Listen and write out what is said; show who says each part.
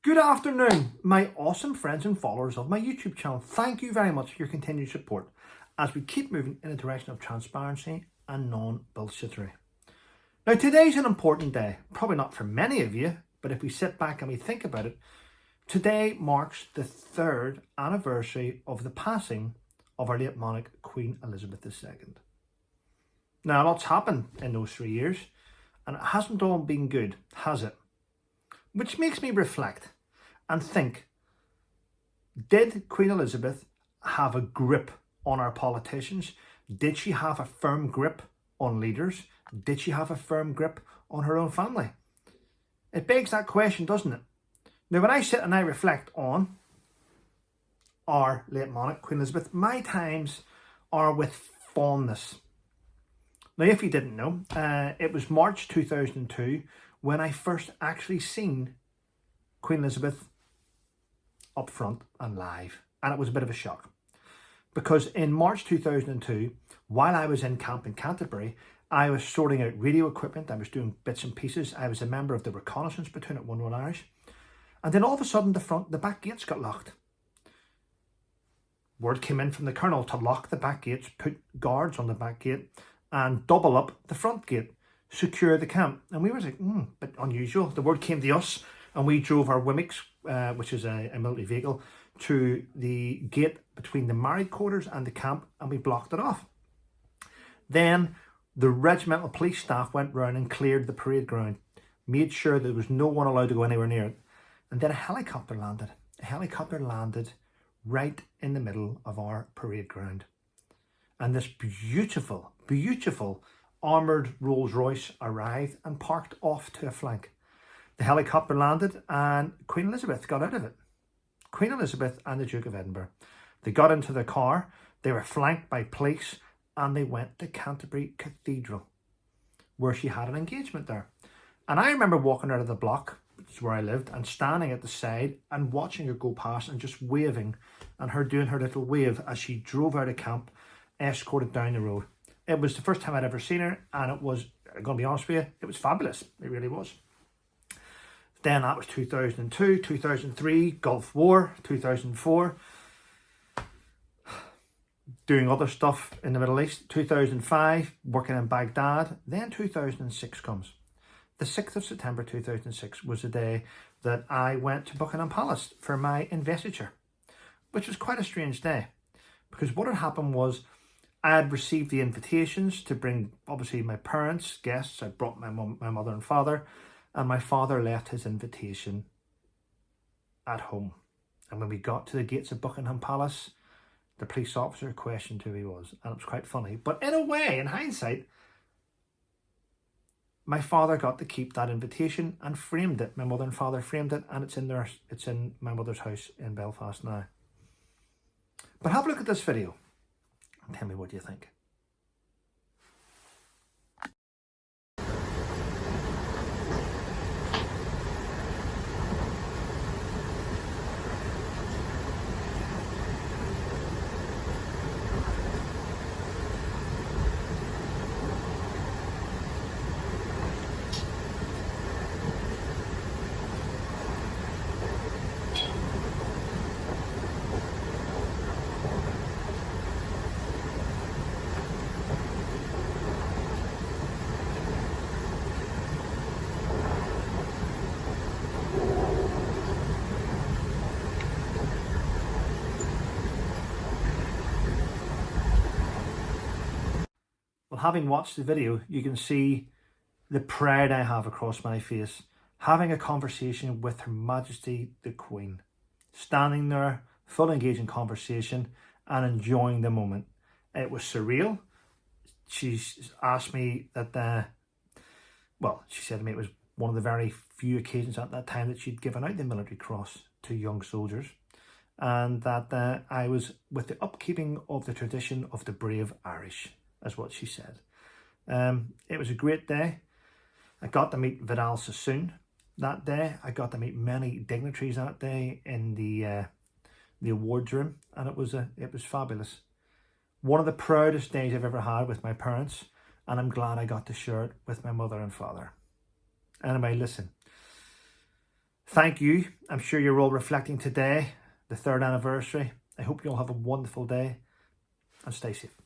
Speaker 1: Good afternoon, my awesome friends and followers of my YouTube channel. Thank you very much for your continued support as we keep moving in the direction of transparency and non-bullshittery. Now, today's an important day, probably not for many of you, but if we sit back and we think about it, today marks the 3rd anniversary of the passing of our late monarch, Queen Elizabeth II. Now, a lot's happened in those 3 years, and it hasn't all been good, has it? Which makes me reflect and think, did Queen Elizabeth have a grip on our politicians? Did she have a firm grip on leaders? Did she have a firm grip on her own family? It begs that question, doesn't it? Now, when I sit and I reflect on our late monarch, Queen Elizabeth, my times are with fondness. Now, if you didn't know, it was March 2002 when I first actually seen Queen Elizabeth up front and live. And it was a bit of a shock. Because in March 2002, while I was in camp in Canterbury, I was sorting out radio equipment. I was doing bits and pieces. I was a member of the reconnaissance platoon at 1 Irish. And then all of a sudden, the back gates got locked. Word came in from the colonel to lock the back gates, put guards on the back gate, and double up the front gate, secure the camp. And we were like, bit unusual. The word came to us, and we drove our Wimix, which is a military vehicle, to the gate between the married quarters and the camp, and we blocked it off. Then the regimental police staff went round and cleared the parade ground, made sure there was no one allowed to go anywhere near it. And then a helicopter landed. A helicopter landed right in the middle of our parade ground. And this beautiful, beautiful armoured Rolls Royce arrived and parked off to a flank. The helicopter landed and Queen Elizabeth got out of it. Queen Elizabeth and the Duke of Edinburgh. They got into the car, they were flanked by police, and they went to Canterbury Cathedral, where she had an engagement there. And I remember walking out of the block, which is where I lived, and standing at the side and watching her go past and just waving, and her doing her little wave as she drove out of camp, escorted down the road. It was the first time I'd ever seen her, and it was, I'm going to be honest with you, it was fabulous. It really was. Then that was 2002, 2003, Gulf War, 2004. Doing other stuff in the Middle East. 2005, working in Baghdad. Then 2006 comes. The 6th of September 2006 was the day that I went to Buckingham Palace for my investiture, which was quite a strange day, because what had happened was I had received the invitations to bring, obviously, my parents, guests. I brought my mum, my mother and father, and my father left his invitation at home. And when we got to the gates of Buckingham Palace, the police officer questioned who he was, and it was quite funny. But in a way, in hindsight, my father got to keep that invitation and framed it. My mother and father framed it, and it's in my mother's house in Belfast now. But have a look at this video and tell me what you think. Well, having watched the video, you can see the pride I have across my face, having a conversation with Her Majesty the Queen, standing there, full engaging conversation and enjoying the moment. It was surreal. She asked me that, she said to me it was one of the very few occasions at that time that she'd given out the military cross to young soldiers, and that I was with the upkeeping of the tradition of the brave Irish. Is what she said. It was a great day. I got to meet Vidal Sassoon that day. I got to meet many dignitaries that day in the awards room, and it was fabulous. One of the proudest days I've ever had with my parents, and I'm glad I got to share it with my mother and father. Anyway, listen, Thank you. I'm sure you're all reflecting today, the 3rd anniversary. I hope you all have a wonderful day and stay safe.